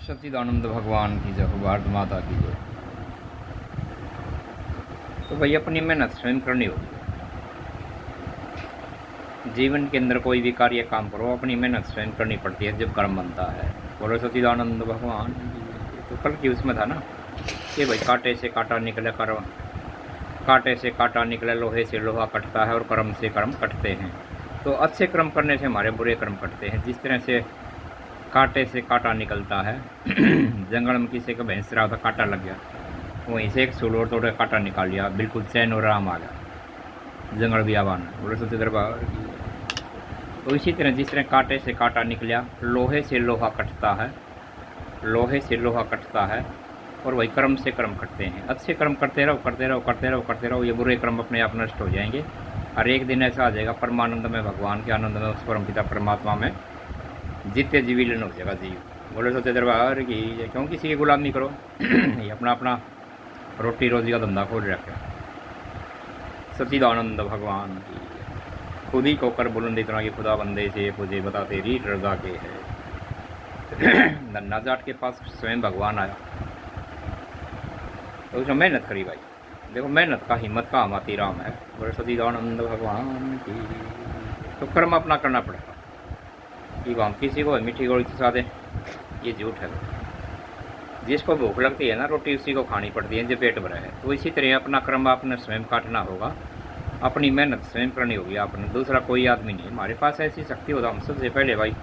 सच्चिदानंद भगवान की जय हो, भारत माता की जय। तो भाई अपनी मेहनत स्वयं करनी होगी। जीवन के अंदर कोई भी कार्य काम करो, अपनी मेहनत स्वयं करनी पड़ती है जब कर्म बनता है। बोलो सच्चिदानंद भगवान की जय। तो कल की उसमें था ना कि भाई कांटे से कांटा निकले कर्म, कांटे से कांटा निकले, लोहे से लोहा कटता है और कर्म से कर्म कटते हैं। तो अच्छे कर्म करने से हमारे बुरे कर्म कटते हैं। जिस तरह से कांटे से कांटा निकलता है जंगल में किसी का भैंस रहा था, कांटा लग गया, वहीं से एक सूल और तोड़े कांटा निकाल लिया, बिल्कुल चैन और आराम आ गया, जंगल भी आवान। बोले सच्चे दरबार की। तो इसी तरह जिस तरह कांटे से कांटा निकला, लोहे से लोहा कटता है, लोहे से लोहा कटता है, और वही कर्म से कर्म कटते हैं। अच्छे कर्म करते रहो, करते रहो, करते रहो, करते रहो, ये बुरे कर्म अपने आप नष्ट हो जाएंगे। और एक दिन ऐसा आ जाएगा परमानंद में, भगवान के आनंद में, उस परम पिता परमात्मा में जितने जी विलीन हो जाएगा जीव। बोले सच्चे दरबार की। क्यों किसी की गुलामी करो ये अपना अपना रोटी रोजी का धंधा खोल रखा। सच्चिदानंद भगवान की। खुद ही को कर बुलंद इतना कि खुदा बंदे से मुझे बता तेरी रजा के है। नन्ना जाट के पास स्वयं भगवान आया तो उसने मेहनत करी भाई। देखो मेहनत का हिम्मत का माती राम है। बोले सच्चिदानंद भगवान की। तो कर्म अपना करना पड़ेगा कि हम किसी को मीठी गोली खिला दें, ये झूठ है। जिसको भूख लगती है ना, रोटी उसी को खानी पड़ती है जो पेट भरा है। तो इसी तरह अपना कर्म आपने स्वयं काटना होगा, अपनी मेहनत स्वयं करनी होगी आपने, दूसरा कोई आदमी नहीं। हमारे पास ऐसी शक्ति होता, हम सबसे पहले भाई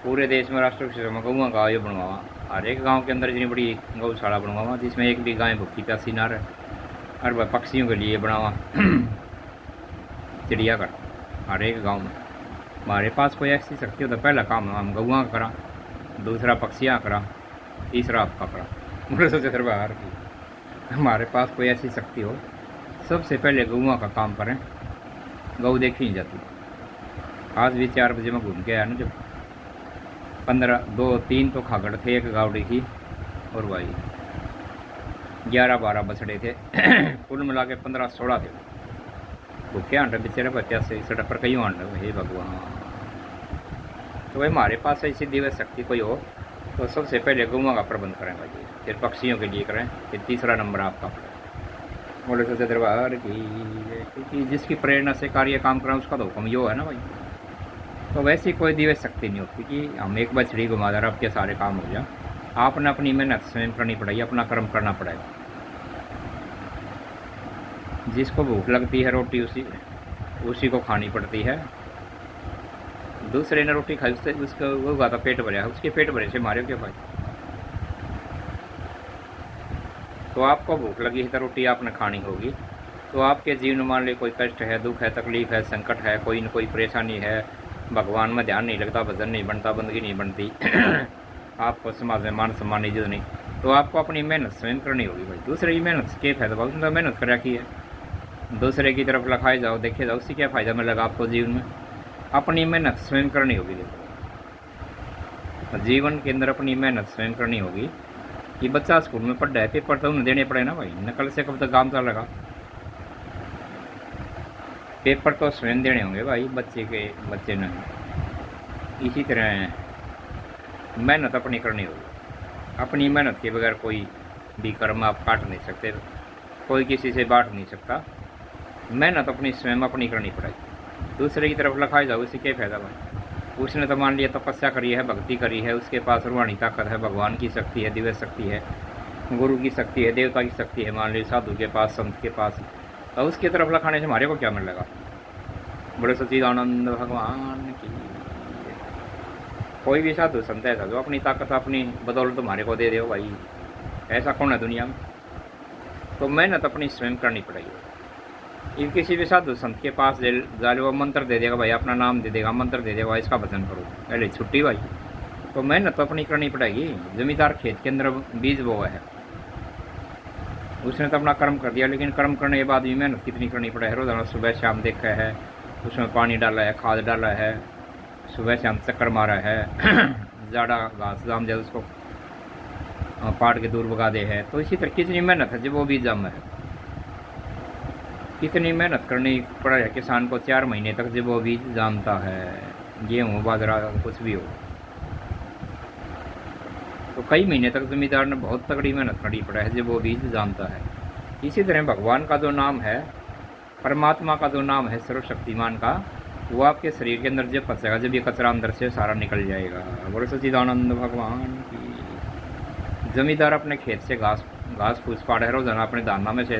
पूरे देश में राष्ट्र में गौवा का आयोग बनवावा, हर एक गाँव के अंदर इतनी बड़ी गौशाला बनवावा जिसमें एक भी गाय भूखी प्यासी ना रहे, और वह पक्षियों के लिए बनावा चिड़ियाघर हर एक गाँव में। हमारे पास कोई ऐसी शक्ति होता, पहला काम हम गौवा करा, दूसरा पक्षियाँ करा, तीसरा आपका करा। बोले सोचे दरबार की। हमारे पास कोई ऐसी शक्ति हो, सबसे पहले गौवा का काम करें। गौ देखी नहीं जाती। आज भी 4 बजे में घूम के आया ना, जब 3 तो खागड़ थे, एक गावड़ी थी, और भाई 11-12 बछड़े थे। कुल मिला के 15-16 थे। भूखे आंटे बेचारे बच्चा से सड़क पर कई आंटे। हे भगवान। तो भाई हमारे पास ऐसी दिव्य शक्ति कोई हो तो सबसे पहले गौवा का प्रबंध करें भाई, फिर पक्षियों के लिए करें, फिर तीसरा नंबर आपका पड़े। बोले सच्चे दरबार की। क्योंकि जिसकी प्रेरणा से कार्य काम करें उसका तो हुक्म यो है ना भाई। तो वैसी कोई दिव्य शक्ति नहीं होती कि हम एक बछड़ी घुमादार आपके सारे काम हो जाए। आपने अपनी मेहनत स्वयं करनी पड़ेगी, अपना कर्म करना पड़ेगा। जिसको भूख लगती है रोटी उसी को खानी पड़ती है। दूसरे ने रोटी खाई, उसका वो गाता पेट भरे है, उसके पेट भरे से मारे क्या भाई। तो आपको भूख लगी है तो रोटी आपने खानी होगी। तो आपके जीवन में मान ली कोई कष्ट है, दुख है, तकलीफ है, संकट है, कोई न कोई परेशानी है, भगवान में ध्यान नहीं लगता, भजन नहीं बनता, बंदगी नहीं बनती आपको समाज में मान सम्मान इज्जत नहीं, तो आपको अपनी मेहनत स्वयं करनी होगी भाई। दूसरे की मेहनत के फायदा भाई, उसने तो मेहनत कर रखी है। दूसरे की तरफ लखाए जाओ, देखे जाओ, उससे क्या फ़ायदा मिलेगा आपको जीवन में। अपनी मेहनत स्वयं करनी होगी। देखो जीवन के अंदर अपनी मेहनत स्वयं करनी होगी। कि बच्चा स्कूल में पढ़ रहा है, पेपर तो उन्हें देने पड़े ना भाई, नकल से कब तक काम चलेगा। पेपर तो स्वयं देने होंगे भाई, बच्चे नहीं। इसी तरह मेहनत अपनी करनी होगी। अपनी मेहनत के बगैर कोई भी कर्म आप काट नहीं सकते, कोई किसी से बांट नहीं सकता। मेहनत अपनी स्वयं अपनी करनी पड़ेगी। दूसरे की तरफ लखाए जाओ, इससे क्या फ़ायदा भाई। उसने तो मान लिया तपस्या करी है, भक्ति करी है, उसके पास रूहानी ताकत है, भगवान की शक्ति है, दिव्य शक्ति है, गुरु की शक्ति है, देवता की शक्ति है, मान ली साधु के पास, संत के पास, तो उसकी तरफ लखाने से हमारे को क्या मिलेगा। बड़े सच्चिदानंद भगवान की। कोई भी साधु संत ऐसा जो अपनी ताकत अपनी बदौलत तुम्हारे को दे दे भाई, ऐसा कौन है दुनिया में। तो मेहनत अपनी स्वयं करनी पड़ेगी। ये किसी भी साधु संत के पास जा वो मंत्र दे देगा भाई, अपना नाम दे देगा, मंत्र दे देगा, इसका भजन करो, पहले छुट्टी भाई। तो मेहनत तो अपनी करनी पड़ेगी। जमींदार खेत के अंदर बीज बोया है, उसने तो अपना कर्म कर दिया, लेकिन कर्म करने के बाद भी मेहनत कितनी करनी पड़े है। रोजाना सुबह शाम देखा है, उसमें पानी डाला है, खाद डाला है, सुबह शाम चक्कर मारा है ज़्यादा घास जाम जाए उसको पाट के दूर भगा दे है। तो इसी तरह कितनी मेहनत है जब वो बीज जम है। कितनी मेहनत करनी पड़ा है किसान को 4 महीने तक जब वो बीज जानता है, गेहूँ बाजरा कुछ भी हो। तो कई महीने तक जमींदार ने बहुत तगड़ी मेहनत करनी पड़ा है जब वो बीज जानता है। इसी तरह भगवान का जो नाम है, परमात्मा का जो नाम है सर्वशक्तिमान का, वो आपके शरीर के अंदर जब फंसेगा, जब ये कचरा अंदर से सारा निकल जाएगा। बोलो सच्चिदानंद भगवान की। जमींदार अपने खेत से घास घास फूस पाड़ा है रोजाना, अपने दाना में से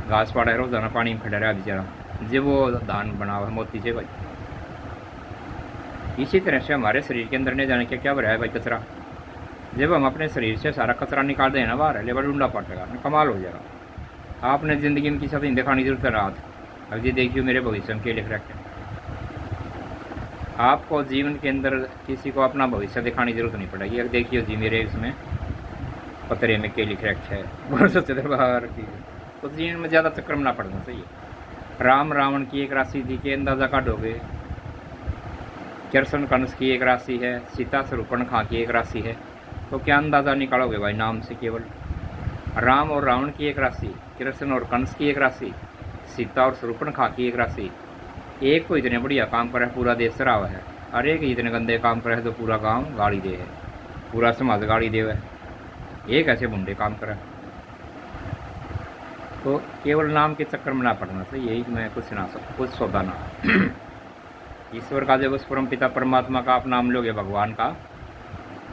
घास पाड़ा है रोजाना, पानी में खड़ा रहा बेचारा, जब वो धान बना हुआ है मोती से भाई। इसी तरह से हमारे शरीर के अंदर नहीं जाने क्या क्या भरा है भाई कचरा। जब हम अपने शरीर से सारा कचरा निकाल दें ना बाहर, लेबर ढूंढा पड़ेगा ना, कमाल हो जाएगा। आपने ज़िंदगी में किसी दिन दिखाने की जरूरत है रात, अब जी देखिए मेरे भविष्य में क्या लिख रखे। आपको जीवन के अंदर किसी को अपना भविष्य दिखाने की जरूरत नहीं पड़ेगी। अब देखिए जी मेरे इसमें पतरे में क्या लिख रखा है, बहुत सच्चे दरबार की। तो जीवन में ज़्यादा चक्कर में ना पड़ना चाहिए। राम रावण की एक राशि थी कि अंदाज़ा काटोगे। कृष्ण कंस की एक राशि है, सीता शूर्पणखा की एक राशि है, तो क्या अंदाज़ा निकालोगे भाई नाम से केवल। राम और रावण की एक राशि, कृष्ण और कंस की एक राशि, सीता और शूर्पणखा की एक राशि। एक तो इतने बढ़िया काम करे पूरा देश सराव है, और एक इतने गंदे काम करे तो पूरा गांव गाड़ी दे है, पूरा समाज गाड़ी दे है। एक ऐसे मुंडे काम करे तो केवल नाम के चक्कर में ना पड़ना चाहिए। यही मैं कुछ ना सब कुछ सौदा ना ईश्वर का जब उस परम पिता परमात्मा का आप नाम लोगे, भगवान का,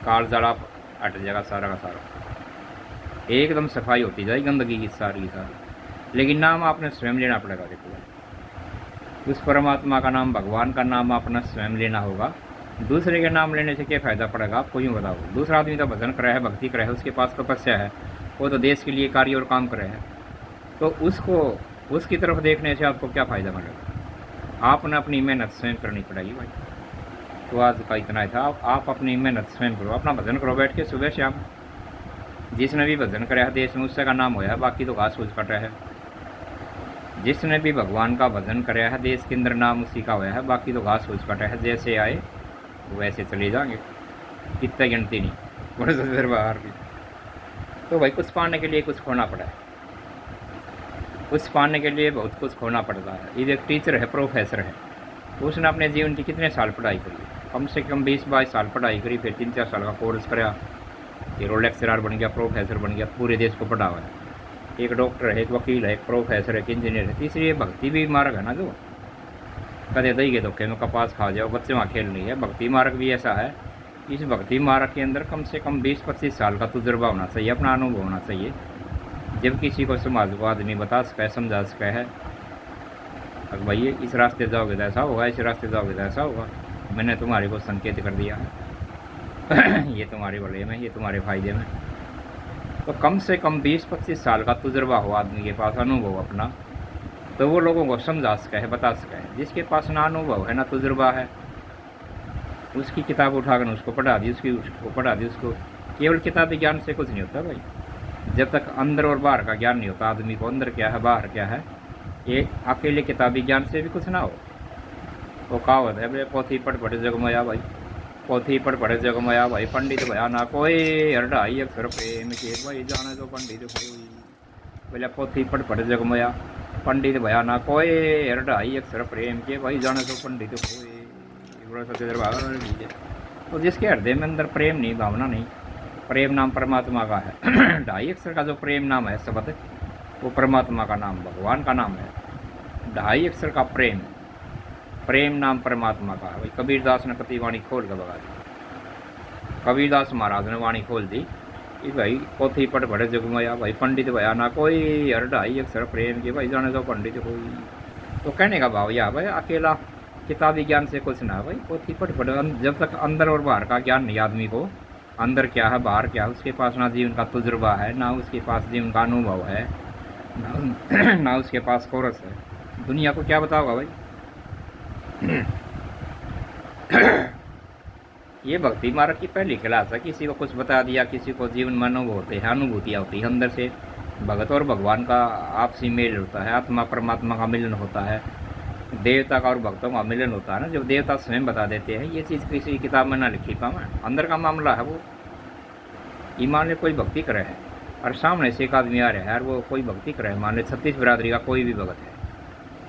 काल जड़ा हट जाएगा सारा का सारा, एकदम सफाई होती जाएगी गंदगी की सारी। लेकिन नाम आपने स्वयं लेना पड़ेगा। देखो उस परमात्मा का नाम, भगवान का नाम अपना स्वयं लेना होगा। दूसरे के नाम लेने से क्या फ़ायदा पड़ेगा आपको, यूँ बताओ। दूसरा आदमी तो भजन करे है, भक्ति करे है, उसके पास तपस्या है, वो तो देश के लिए कार्य और काम करे है, तो उसको उसकी तरफ देखने से आपको क्या फ़ायदा मिलेगा। आपने अपनी मेहनत स्वयं करनी पड़ेगी भाई। तो आज का इतना ही था। आप अपनी मेहनत स्वयं करो, अपना भजन करो बैठ के सुबह शाम। जिसने भी भजन कराया है देश में उससे का नाम होया है, बाकी तो घास फूस कटा है। जिसने भी भगवान का भजन कराया है देश के अंदर नाम उसी का होया है, बाकी तो घास फूस कटा है। जैसे आए वैसे चले जाएंगे, कितने गिनती नहीं बड़े दरबार की। तो भाई कुछ पाने के लिए कुछ खोना पड़ा है, कुछ पाने के लिए बहुत कुछ खोना पड़ता है। ये एक टीचर है, प्रोफेसर है, उसने अपने जीवन की कितने साल पढ़ाई करी, कम से कम 20-22 साल पढ़ाई करी, फिर 3-4 साल का कोर्स कराया, फिर वो लेक्चरर बन गया, प्रोफेसर बन गया, पूरे देश को पढ़ा हुआ है। एक डॉक्टर है, एक वकील है, एक प्रोफेसर है, एक इंजीनियर है। तीसरी भक्ति भी मार्ग है ना, जो कदे दही के धोखे में कपास खा जाओ, बच्चे वहाँ खेल रही है। भक्ति मार्ग भी ऐसा है, इस भक्ति मार्ग के अंदर कम से कम 20-25 साल का तजुर्बा होना चाहिए, अपना अनुभव होना चाहिए। जब किसी को समाज को आदमी बता सके, समझा सके है, अब भाई इस रास्ते जाओगे तो ऐसा होगा, इस रास्ते जाओगे तो ऐसा होगा, मैंने तुम्हारे को संकेत कर दिया है ये तुम्हारे भले में, ये तुम्हारे फायदे में। तो कम से कम 20-25 साल का तजुर्बा हो आदमी के पास, अनुभव अपना, तो वो लोगों को समझा सके है, बता सके है। जिसके पास ना अनुभव है ना तजुर्बा है, उसकी किताब उठाकर उसको पढ़ा दी, उसको पढ़ा दी। उसको केवल किताबी ज्ञान से कुछ नहीं होता भाई। जब तक अंदर और बाहर का ज्ञान नहीं होता आदमी को, अंदर क्या है बाहर क्या है, ये अकेले किताबी ज्ञान से भी कुछ ना हो। वो कहावत है, पोथी पढ़ पढ़े जगमया भाई, पोथी पढ़ पढ़े जगमया भाई, पंडित भया ना कोई, हर ढाई अक्षर प्रेम के भाई, जाने तो पंडित कोई। बोले पोथी पढ़ पढ़े जगमया, पंडित भया ना कोई, हर ढाई अक्षर प्रेम के भाई, जाने तो पंडित कोई। तो जिसके हृदय में अंदर प्रेम नहीं, भावना नहीं, प्रेम नाम परमात्मा का है 2.5 अक्षर का जो प्रेम नाम है शब्द, वो परमात्मा का नाम, भगवान का नाम है। 2.5 अक्षर का प्रेम, प्रेम नाम परमात्मा का है भाई। कबीरदास ने कति वाणी खोल कर बगा दी। कबीरदास महाराज ने वाणी खोल दी कि भाई पोथी पढ़ पढ़े जगमया भाई, पंडित भया ना कोई, हर 2.5 अक्षर प्रेम के भाई, जाने तो पंडित कोई। तो कहने का भाव यह भाई, अकेला किताबी ज्ञान से कुछ ना भाई, पोथी पढ़ पढ़े। जब तक अंदर और बाहर का ज्ञान नहीं आदमी को, अंदर क्या है बाहर क्या है, उसके पास ना जीवन का तजुर्बा है, ना उसके पास जीवन का अनुभव है, ना उसके पास कोरस है, दुनिया को क्या बताओगा भाई ये भक्ति मार्ग की पहली क्लास है। किसी को कुछ बता दिया, किसी को जीवन में अनुभव होते हैं, अनुभूतियाँ होती है अंदर से। भगत और भगवान का आपसी मेल होता है, आत्मा परमात्मा का मिलन होता है, देवता का और भक्तों का मिलन होता है ना। जब देवता स्वयं बता देते हैं, ये चीज़ किसी किताब में ना लिखी पावे, अंदर का मामला है वो। ईमान ले कोई भक्ति करे है और सामने से एक आदमी आ रहा है और वो कोई भक्ति करे है, मान ले 36 बिरादरी का कोई भी भगत है,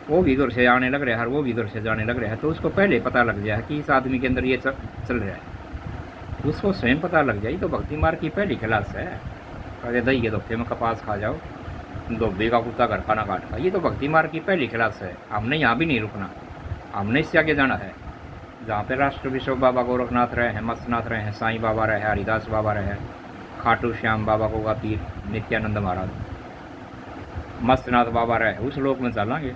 वो भी इधर से आने लग रहा है और वो भी इधर से जाने लग रहा है, तो उसको पहले पता लग जाए कि इस आदमी के अंदर ये चल रहा है। उसको स्वयं पता लग जाए। तो भक्ति मार्ग की पहली क्लास है। अरे दही के धोखे में कपास खा जाओ, धोबे का कुत्ता घर खाना काट खा, ये तो भक्ति मार्ग की पहली क्लास है। हमने यहाँ भी नहीं रुकना, हमने इससे आगे जाना है। जहाँ पे राष्ट्र विश्व बाबा गोरखनाथ रहे हैं, मस्तनाथ रहे हैं, साईं बाबा रहे, हरिदास बाबा रहे, खाटू श्याम बाबा को पीर नित्यानंद महाराज, मस्तनाथ बाबा रहे, उस लोक में चलेंगे।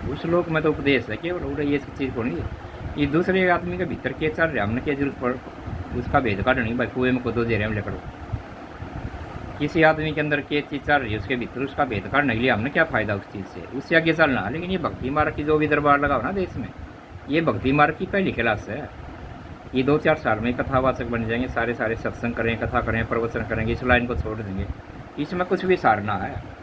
उस लोक में तो उपदेश है केवल, उड़े ये चीज़ को नहीं। ये दूसरे आदमी के भीतर के चल रहे, हमने क्या जरूरत पड़ उसका भेद काट नहीं भाई। कुएं में कूदो जेरे में लेकड़ो, किसी आदमी के अंदर क्या चीज़ चल रही है उसके भीतर उसका भेद काट नहीं लिया, हमने क्या फ़ायदा उस चीज़ से, उससे आगे चलना। लेकिन ये भक्ति मार्ग की जो भी दरबार लगाओ ना देश में, ये भक्ति मार्ग की पहली क्लास है। ये 2-4 साल में कथावाचक बन जाएंगे, सारे सत्संग करें, कथा करें, प्रवचन करेंगे, इस लाइन को छोड़ देंगे। इसमें कुछ भी सारना है।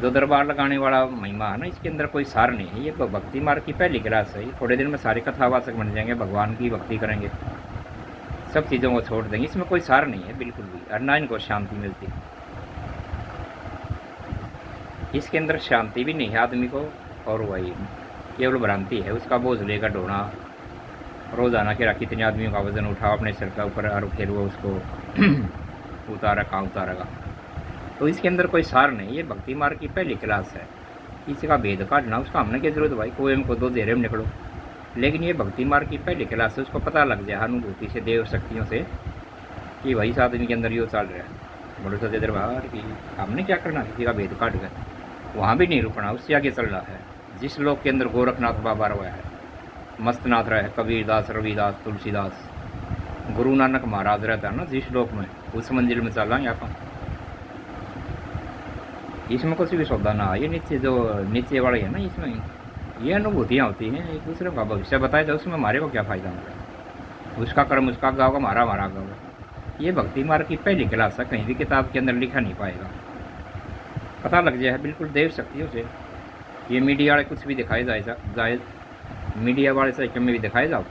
जो दरबार लगाने वाला महिमा है ना, इसके अंदर कोई सार नहीं है। ये भक्ति मार्ग की पहली क्लास है। ये थोड़े दिन में सारे कथावाचक बन जाएंगे, भगवान की भक्ति करेंगे, सब चीज़ों को छोड़ देंगे। इसमें कोई सार नहीं है बिल्कुल भी, और ना इनको शांति मिलती। इसके अंदर शांति भी नहीं है आदमी को, और वही केवल भ्रांति है। उसका बोझ लेकर ढोना, रोज़ाना के कितने आदमियों का वजन उठाओ अपने सिर का ऊपर और फिर वो उसको उतारा कहाँ उतारेगा। तो इसके अंदर कोई सार नहीं। ये भक्ति मार्ग की पहली क्लास है। किसी का भेद काटना उसका हमने क्या जरूरत भाई, कुएं में कूदो जेरे में निकलो। लेकिन ये भक्ति मार्ग की पहली क्लास है, उसको पता लग जाए अनुभूति से, देव शक्तियों से, कि भाई इस आदमी के अंदर यो चल रहा है। बड़े सचे दरबार की हमने क्या करना, किसी का भेद काट गए वहाँ भी नहीं रुकना, उससे आगे चल रहा है। जिस लोग के अंदर गोरखनाथ बाबा रहा है, मस्तनाथ रहे, कबीरदास, रविदास, तुलसीदास, गुरु नानक महाराज रहता है ना जिस लोक में, उस मंजिल में चल रहे हैं आप। इसमें कुछ भी सौदा ना, ये नीचे जो नीचे वाले है ना, इसमें ये अनुभूतियाँ होती हैं। एक दूसरे का भविष्य बताया जाए, उसमें हमारे को क्या फ़ायदा मिला। उसका कर्म उसका गाँव का, हमारा गाँव है। ये भक्ति मार्ग की पहली क्लास है, कहीं भी किताब के अंदर लिखा नहीं पाएगा। पता लग जाए बिल्कुल देव शक्तियों से। ये मीडिया वाले कुछ भी दिखाए जाए, मीडिया वाले से में भी दिखाए जाओ,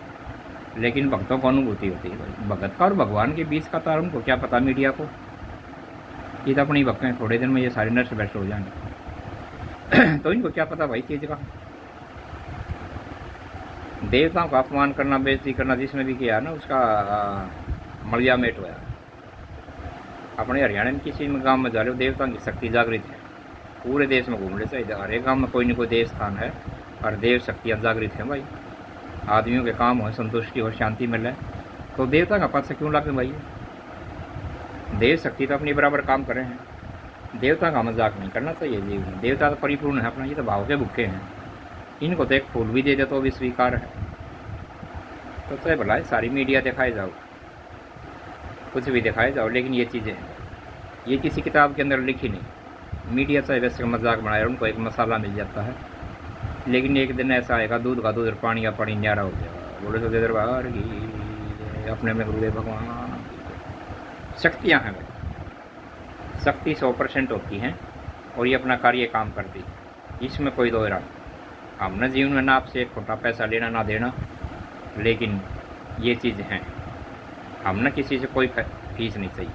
लेकिन भक्तों को अनुभूति होती है भाई। भगत का और भगवान के बीच का तार उनको क्या पता मीडिया को। ये तो अपनी भक्त हैं, थोड़े दिन में ये सारे नष्ट भ्रष्ट हो जाएंगे। तो इनको क्या पता भाई चीज़ का। देवताओं का अपमान करना, बेइज्जती करना जिसने भी किया ना, उसका मलिया मेट हुआ। अपने हरियाणा में किसी में गांव में जा रहे हो, देवताओं की शक्ति जागृत है। पूरे देश में घूमने चाहिए, हर एक गाँव में कोई न कोई देव स्थान है और देव शक्तियाँ जागृत हैं भाई। आदमियों के काम हो, संतुष्टि हो, शांति मिले, तो देवता का पद से क्यों लगे भाई। देव शक्ति तो अपनी बराबर काम कर रहे हैं। देवता का मजाक नहीं करना चाहिए जीवन में। देवता तो परिपूर्ण है अपना, ये तो भाव के भूखे हैं। इनको तो एक फूल भी दे दे तो भी स्वीकार है। तो चाहे भला सारी मीडिया दिखाए जाओ, कुछ भी दिखाए जाओ, लेकिन ये चीज़ें ये किसी किताब के अंदर लिखी नहीं। मीडिया चाहे वैसे मजाक बनाए, उनको एक मसाला मिल जाता है। लेकिन एक दिन ऐसा आएगा, दूध का दूध और पानी का पानी न्यारा हो जाएगा। बोले तो दरबार की अपने में गुरुदेव भगवान शक्तियाँ हैं भाई। शक्ति 100% होती हैं और ये अपना कार्य काम करती है, इसमें कोई दो राय। हमने जीवन में ना आपसे एक खोटा पैसा लेना ना देना, लेकिन ये चीज़ हैं, हमने किसी से कोई फीस नहीं चाहिए।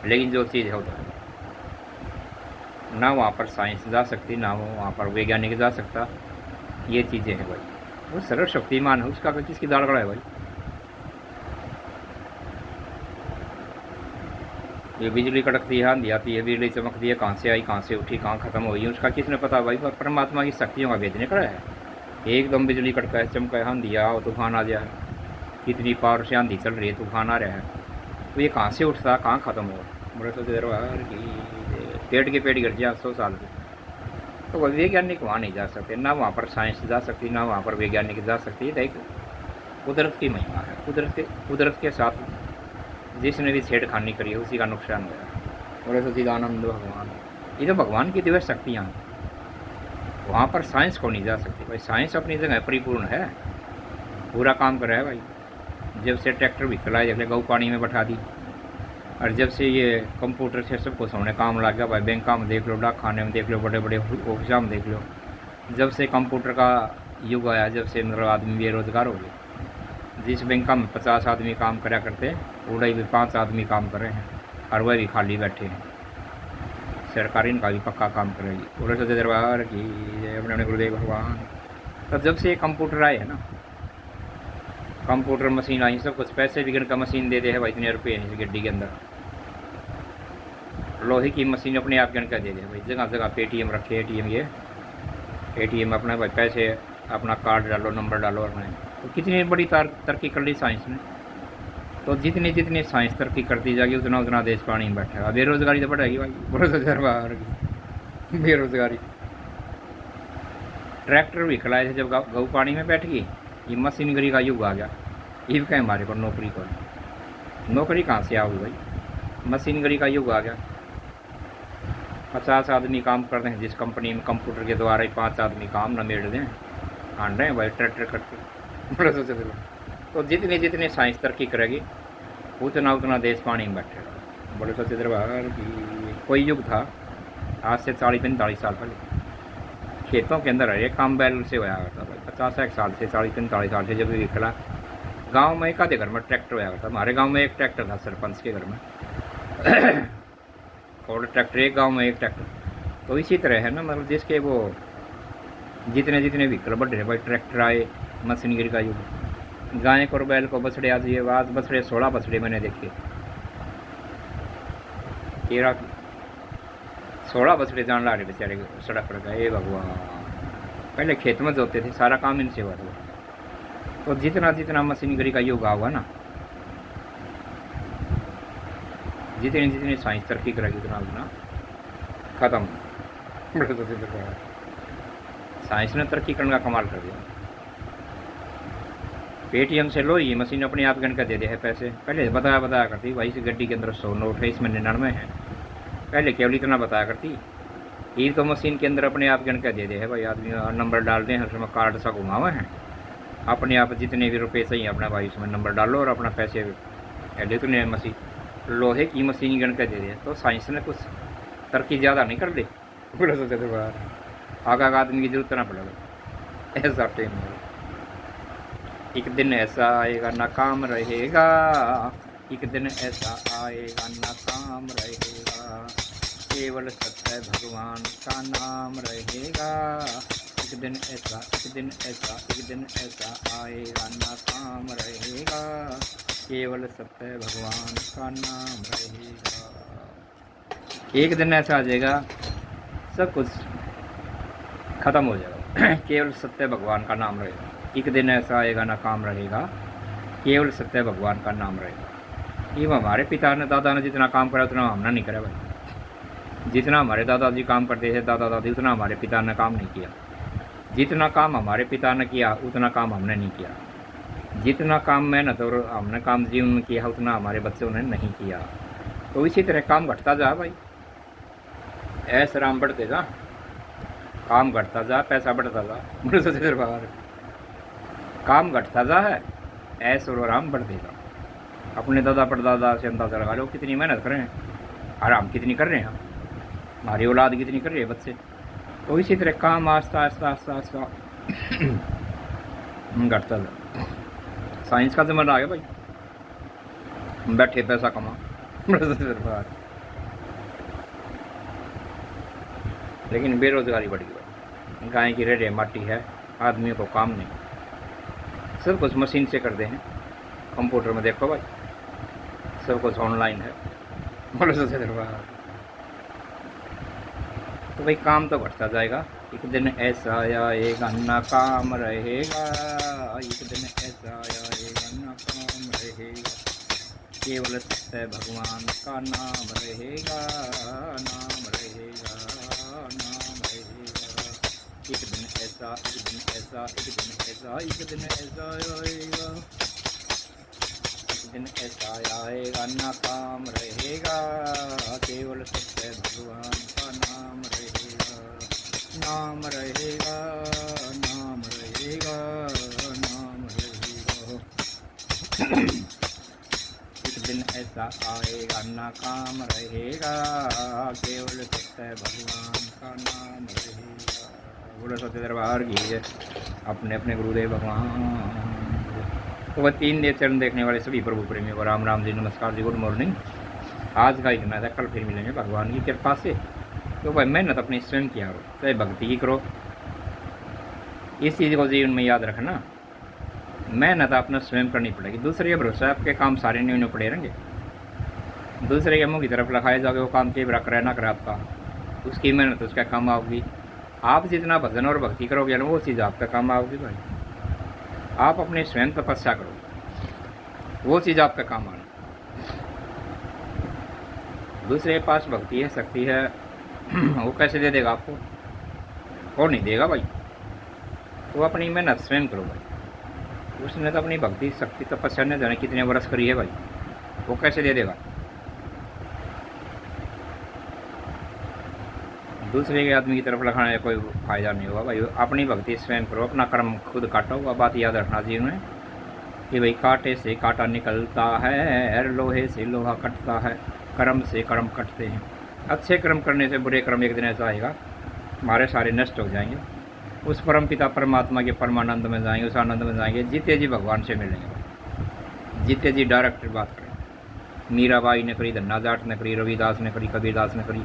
लेकिन जो चीज़ है उधर ना वहाँ पर साइंस जा सकती, ना वहाँ पर वैज्ञानिक जा सकता। ये चीज़ें हैं भाई। वो सर्वशक्तिमान है, उसका किसकी दाढ़ गड़ा है भाई। ये बिजली कड़कती है, आंधी आती है, बिजली चमकती है, कहाँ से आई, कहाँ से उठी, कहाँ ख़त्म हुई, उसका किसने पता भाई। पर परमात्मा की शक्तियों का भेद निकला है। एकदम बिजली कड़का है, चमका है, आंधी आओ, तूफान आ जाए, कितनी पावर से आंधी चल रही है, तूफान आ रहा है, तो ये कहाँ से उठता, कहाँ ख़त्म हो। बड़े तो दरबार की पेड़ के पेड़ गिर जाए 100 साल के, तो वह वैज्ञानिक वहाँ नहीं जा सकते, ना वहाँ पर साइंस जा सकती, ना वहाँ पर वैज्ञानिक जा सकती है। देख कुदरत की महिमा है। कुदरत के साथ जिसने भी छेड़खानी करी है उसी का नुकसान हुआ। बड़े सच्चिदानंद भगवान, ये तो भगवान की दिव्य शक्तियाँ हैं। वहाँ पर साइंस को नहीं जा सकती भाई। साइंस अपनी जगह परिपूर्ण है, पूरा काम कर रहा है भाई। जब से ट्रैक्टर भी चलाए, जैसे गऊ पानी में बैठा दी, और जब से ये कंप्यूटर से सबको सोने काम लग गया भाई। बैंका में देख लो, डाक खाने में देख लो, बड़े बड़े ऑफिसा में देख लो, जब से कंप्यूटर का युग आया, जब से मतलब आदमी बेरोजगार हो गए। जिस बैंक में 50 आदमी काम करा करते, उड़ाई भी 5 आदमी काम कर रहे हैं, और वह भी खाली बैठे हैं। सरकार इनका भी पक्का काम करेगी। पूरे दरबार की अपने अपने गुरुदेव भगवान। तब जब से ये कंप्यूटर आए हैं ना, कंप्यूटर मशीन आई, सब कुछ पैसे भी गिन का मशीन दे दे है भाई, इतने रुपये हैं इस गड्डी के अंदर। लोहे की मशीन अपने आप गिन कर दे दे भाई, जगह जगह पे ATM रखे, ATM ये ATM अपना भाई पैसे अपना कार्ड डालो, नंबर डालो अपने। तो कितनी बड़ी तरक्की कर ली साइंस ने। तो जितनी जितनी साइंस तरक्की करती जाएगी उतना उतना देश पानी में बैठेगा। बेरोजगारी तो बढ़ेगी भाई, बेरोजगारी। ट्रैक्टर भी खिलाए थे जब गऊ पानी में बैठ गई, ये मशीनगरी का युग आ गया। ये भी कहें हमारे को नौकरी को, नौकरी कहाँ से आओगी भाई, मशीनगरी का युग आ गया। 50 आदमी काम करते हैं जिस कंपनी में, कंप्यूटर के द्वारा ही 5 आदमी काम न मेड़ दें, आन रहे हैं भाई ट्रैक्टर करते। बड़ा सोचे तो जितनी जितनी साइंस तरक्की करेगी उतना उतना देश पानी में बैठेगा। बड़े सोचे दरबार की कोई युग था आज से 40-45 साल पहले, खेतों के अंदर ये काम बैल से होया करता भाई। 50 साल से 40-45 साल से जब भी खिला गाँव में एक आधे घर में ट्रैक्टर होया करता। हमारे गाँव में एक ट्रैक्टर था सरपंच के घर में और ट्रैक्टर, एक गांव में एक ट्रैक्टर। तो इसी तरह है ना, मतलब जिसके वो जितने जितने व्हीकल बढ़ रहे भाई, ट्रैक्टर आए, मशीनगिरी का युग। गाय को और बैल को बछड़े आज ये आज बछड़े 16 बछड़े मैंने देखे, 16 बछड़े जान ला रहे बेचारे सड़क पर गए भगवान। पहले खेत में जोते थे, सारा काम इनसे हुआ था। तो जितना जितना मशीनगिरी का युग हुआ ना, जितनी जितनी साइंस तरक्की करेगी उतना उतना ख़त्म। साइंस ने तरक्की करने का कमाल कर दिया। पेटीएम से लो, ये मशीन अपने आप गन कर दे है पैसे। पहले बताया करती भाई, इस गड्डी के अंदर 100 नोट है, इसमें 99 है। पहले केवल इतना बताया करती, ये तो मशीन के अंदर अपने आप गन कर दे है भाई। आदमी नंबर डाल दें, उसमें कार्ड सा घुमावे हैं, अपने आप जितने भी रुपये चाहिए अपना भाई उसमें नंबर डालो और अपना पैसे ले। तो नहीं मशीन, लोहे की मशीन गन कर दे रही है। तो साइंस ने कुछ तरक्की ज़्यादा नहीं कर दी, पूरा सोचे थे बाहर आगा आदमी की जरूरत ना पड़ेगा। ऐसा टाइम एक दिन ऐसा आएगा ना काम रहेगा, एक दिन ऐसा आएगा ना काम रहेगा, केवल सत्य भगवान का नाम रहेगा। एक दिन ऐसा, एक दिन ऐसा, एक दिन ऐसा आएगा ना काम रहेगा, केवल सत्य भगवान का नाम रहेगा। एक दिन ऐसा आ जाएगा सब कुछ खत्म हो जाएगा, केवल सत्य भगवान का नाम रहेगा। एक दिन ऐसा आएगा ना काम रहेगा, केवल सत्य भगवान का नाम रहेगा। ये हमारे पिता ने दादा ने जितना काम करा उतना हमने नहीं करा भाई। जितना हमारे दादाजी काम करते थे दादा दादी, उतना हमारे पिता ने काम नहीं किया। जितना काम हमारे पिता ने किया उतना काम हमने नहीं किया। जितना काम मेहनत और हमने काम जीवन में किया उतना हमारे बच्चों ने नहीं किया। तो इसी तरह काम घटता जा भाई, ऐसा राम बढ़ते जा, काम घटता जा, पैसा बढ़ता जा। बड़े सोचे दरबार काम घटता जा है, ऐसा और आराम बढ़ देगा। अपने दादा परदादा से अंदाजा लगा लो कितनी मेहनत कर रहे हैं, आराम कितनी कर रहे हैं, हमारी औलाद कितनी कर रही है बच्चे। तो इसी तरह काम आस्ता आस्ता आस्ता आस्ता घटता जा। साइंस का ज़माना आ गया भाई, बैठे पैसा कमा। लेकिन बेरोजगारी बढ़ गई भाई, गाय की रेड़े माटी है, आदमियों को काम नहीं, सब कुछ मशीन से करते हैं। कंप्यूटर में देखो भाई, सब कुछ ऑनलाइन है। बोलो सोचे दरबार। तो भाई काम तो घटता जाएगा, एक दिन ऐसा आएगा ना काम रहेगा, एक दिन ऐसा आएगा ना काम रहेगा, केवल सत्य भगवान का नाम रहेगा, नाम रहेगा, नाम रहेगा। एक दिन ऐसा, एक दिन ऐसा, एक दिन ऐसा, एक दिन ऐसा आएगा, एक दिन ऐसा आएगा ना काम रहेगा, केवल सत्य भगवान का नाम रहेगा, नाम रहेगा, नाम रहेगा, नाम रहेगा। एक दिन ऐसा आएगा ना काम रहेगा, केवल सत्य भगवान का नाम रहेगा। बोलो सत्य दरबार की अपने अपने गुरुदेव भगवान। तो वह 3 देव चरण देखने वाले सभी प्रभु प्रेमियों को राम राम जी, नमस्कार जी, गुड मॉर्निंग। आज का इतना था, कल फिर मिलेंगे भगवान की कृपा से। तो भाई मेहनत अपनी स्वयं किया करो, चाहे भक्ति की करो। इस चीज़ को जीवन में याद रखना, मेहनत आपने स्वयं करनी पड़ेगी। दूसरे के भरोसा आपके काम सारे नहीं होने पड़े रहेंगे। दूसरे के मुँह की तरफ लखाए जाके वो काम के बरा करे ना करे आपका, उसकी मेहनत उसका काम आओगी। आप जितना भजन और भक्ति करोगे ना वो चीज़ आपका काम आओगी भाई। आप अपने स्वयं तपस्या करो, वो चीज़ आपका काम आना। दूसरे के पास भक्ति है, शक्ति है, वो कैसे दे देगा आपको? और नहीं देगा भाई। तो अपनी मेहनत स्वयं करो भाई। उसने तो अपनी भक्ति शक्ति तपस्या ने जाने कितने वर्ष करी है भाई, वो कैसे दे देगा? दूसरे के आदमी की तरफ लखाने का कोई फायदा नहीं होगा भाई। अपनी भक्ति स्वयं करो, अपना कर्म खुद काटो। वह बात याद रखना जीवन में कि भाई कांटे से कांटा निकलता है, लोहे से लोहा कटता है, कर्म से कर्म कटते हैं। अच्छे कर्म करने से बुरे कर्म एक दिन ऐसा आएगा हमारे सारे नष्ट हो जाएंगे। उस परम पिता परमात्मा के परमानंद में जाएंगे, उस आनंद में जाएंगे। जीते जी भगवान से मिलेंगे। जीते जी डायरेक्ट बात करें। मीराबाई ने करी, धन्ना जाट ने करी, रविदास ने करी, कबीरदास ने करी,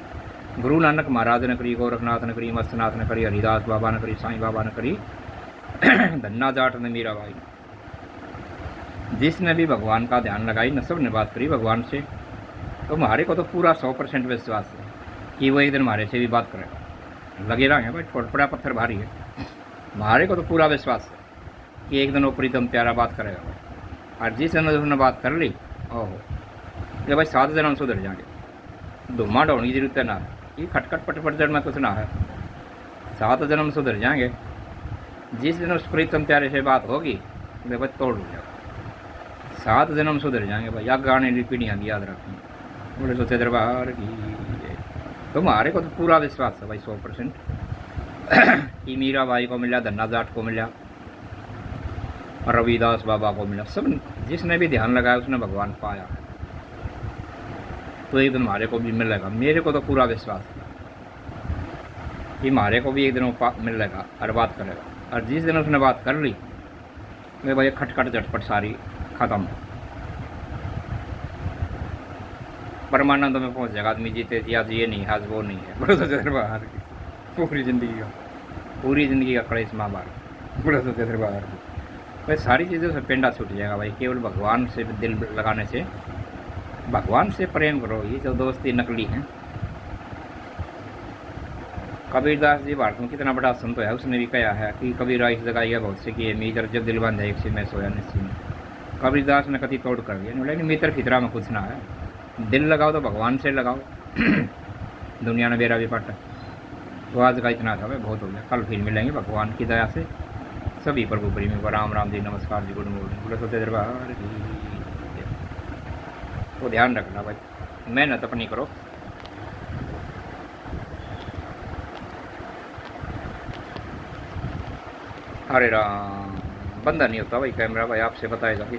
गुरु नानक महाराज ने करी, गोरखनाथ ने करी, मस्तनाथ ने करी, हरिदास बाबा ने करी, साईं बाबा ने करी, धन्ना जाट ने, मीराबाई ने। जिसने भी भगवान का ध्यान लगाई न सब ने बात करी भगवान से। तो हमारे को तो पूरा 100% विश्वास है कि वो एक दिन हमारे से भी बात करेगा। लगे रहेंगे भाई, थोड़ा बड़ा पत्थर भारी है। हमारे को तो पूरा विश्वास है कि एक दिन वो प्रीतम प्यारा बात करेगा भाई। और जिस दिन उसने बात कर ली, ओहो, ये भाई 7 जन्म सुधर जाएंगे। धुमा ढोने की जरूरत है ना, ये खटखट पटपट में कुछ ना है। 7 जन्म सुधर जाएंगे। जिस दिन उस प्रीतम प्यारे से बात होगी तो भाई तोड़ हो जाएगा। 7 जन्म सुधर जाएंगे भाई। या गाने की पीढ़ियाँ याद रखेंगे। बोले सोचे दरबार की। तुम्हारे को तो पूरा विश्वास है भाई 100% कि मीराबाई को मिला, धन्ना जाट को मिला, और रविदास बाबा को मिला। सब जिसने भी ध्यान लगाया उसने भगवान पाया। तो एक दिन हमारे को भी मिलेगा। मेरे को तो पूरा विश्वास है कि हमारे को भी एक दिन वो मिलेगा और बात करेगा। और जिस दिन उसने बात कर ली तो भाई खटखट झटपट सारी खत्म। परमानंद में पहुंच जाएगा आदमी। जीते थी आज ये नहीं, आज वो नहीं है। बड़ा सोचे बाहर की पूरी ज़िंदगी का कलेश महाभारत। बड़ा सोचे बाहर की भाई सारी चीज़ों से पेंडा छूट जाएगा भाई। केवल भगवान से दिल लगाने से, भगवान से प्रेम करो। ये जो दोस्ती नकली है। कबीरदास जी भारत में कितना बड़ा संत है, उसने भी कहा है कि कबीरा इस जगह यह बहुत से कि मीतर जब दिल बंद है एक से मैं सोया निश्चिंत। कबीरदास ने कति तोड़ कर दिया। लेकिन मीतर फितरा में कुछ ना है। दिल लगाओ तो भगवान से लगाओ। दुनिया ने बेरा भी पटा। तो आज का इतना था भाई, बहुत हो गया। कल फिर मिलेंगे भगवान की दया से। सभी प्रभु प्रेमी को राम राम जी, नमस्कार जी, गुड मॉर्निंग। बोले सोचे दरबार की। तो ध्यान रखना भाई, मेहनत अपनी करो। हरे राम। बंदा नहीं होता भाई कैमरा भाई, आपसे बताएगा किसी